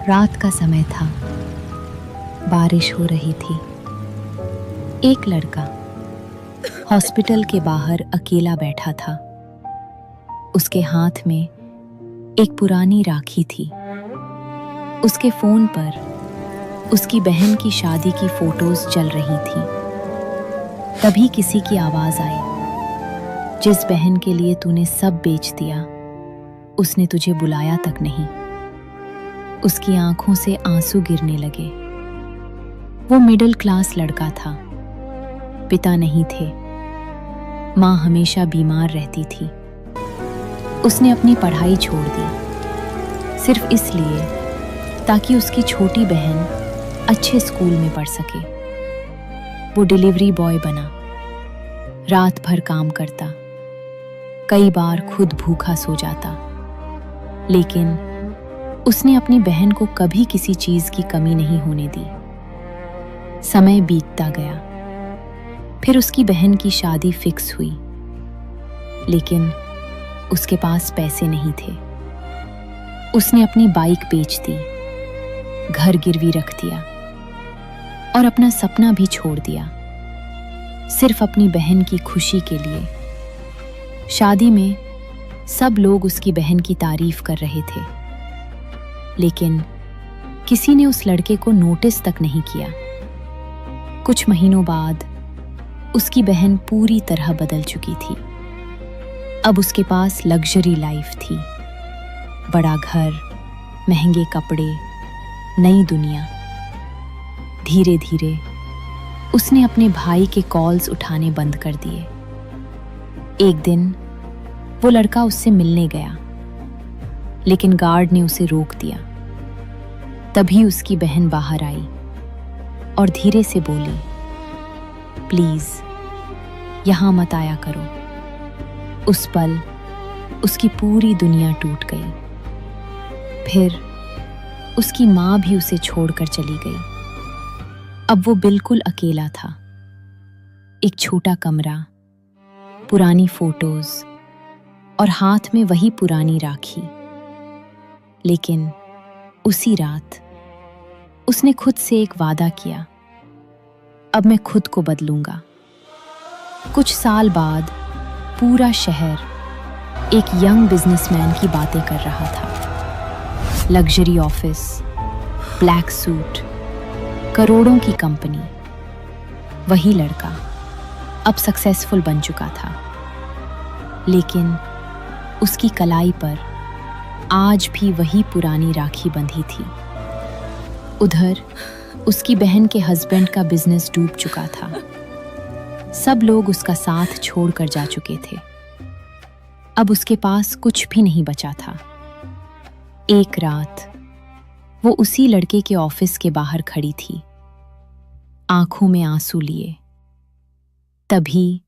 रात का समय था, बारिश हो रही थी। एक लड़का हॉस्पिटल के बाहर अकेला बैठा था। उसके हाथ में एक पुरानी राखी थी। उसके फोन पर उसकी बहन की शादी की फोटोज चल रही थी। तभी किसी की आवाज आई, जिस बहन के लिए तूने सब बेच दिया, उसने तुझे बुलाया तक नहीं। उसकी आंखों से आंसू गिरने लगे। वो मिडिल क्लास लड़का था। पिता नहीं थे, माँ हमेशा बीमार रहती थी। उसने अपनी पढ़ाई छोड़ दी, सिर्फ इसलिए ताकि उसकी छोटी बहन अच्छे स्कूल में पढ़ सके। वो डिलीवरी बॉय बना, रात भर काम करता, कई बार खुद भूखा सो जाता, लेकिन उसने अपनी बहन को कभी किसी चीज की कमी नहीं होने दी। समय बीतता गया, फिर उसकी बहन की शादी फिक्स हुई, लेकिन उसके पास पैसे नहीं थे। उसने अपनी बाइक बेच दी, घर गिरवी रख दिया और अपना सपना भी छोड़ दिया, सिर्फ अपनी बहन की खुशी के लिए। शादी में सब लोग उसकी बहन की तारीफ कर रहे थे, लेकिन किसी ने उस लड़के को नोटिस तक नहीं किया। कुछ महीनों बाद उसकी बहन पूरी तरह बदल चुकी थी। अब उसके पास लग्जरी लाइफ थी, बड़ा घर, महंगे कपड़े, नई दुनिया। धीरे धीरे उसने अपने भाई के कॉल्स उठाने बंद कर दिए। एक दिन वो लड़का उससे मिलने गया, लेकिन गार्ड ने उसे रोक दिया। तभी उसकी बहन बाहर आई और धीरे से बोली, प्लीज यहां मत आया करो। उस पल उसकी पूरी दुनिया टूट गई। फिर उसकी मां भी उसे छोड़कर चली गई। अब वो बिल्कुल अकेला था। एक छोटा कमरा, पुरानी फोटोज और हाथ में वही पुरानी राखी। लेकिन उसी रात उसने खुद से एक वादा किया, अब मैं खुद को बदलूंगा। कुछ साल बाद पूरा शहर एक यंग बिजनेसमैन की बातें कर रहा था। लग्जरी ऑफिस, ब्लैक सूट, करोड़ों की कंपनी। वही लड़का अब सक्सेसफुल बन चुका था, लेकिन उसकी कलाई पर आज भी वही पुरानी राखी बंधी थी। उधर उसकी बहन के हस्बैंड का बिजनेस डूब चुका था। सब लोग उसका साथ छोड़कर जा चुके थे। अब उसके पास कुछ भी नहीं बचा था। एक रात वो उसी लड़के के ऑफिस के बाहर खड़ी थी, आंखों में आंसू लिए। तभी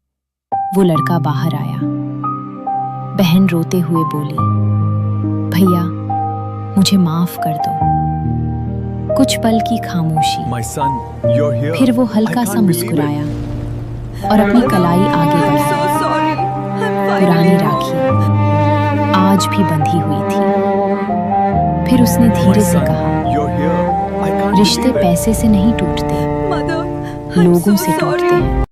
वो लड़का बाहर आया। बहन रोते हुए बोली, भैया मुझे माफ कर दो। कुछ पल की खामोशी, फिर वो हल्का सा मुस्कुराया और अपनी कलाई आगे बढ़ाई। पुरानी राखी आज भी बंधी हुई थी। फिर उसने धीरे से कहा, रिश्ते पैसे से नहीं टूटते, लोगों से टूटते हैं।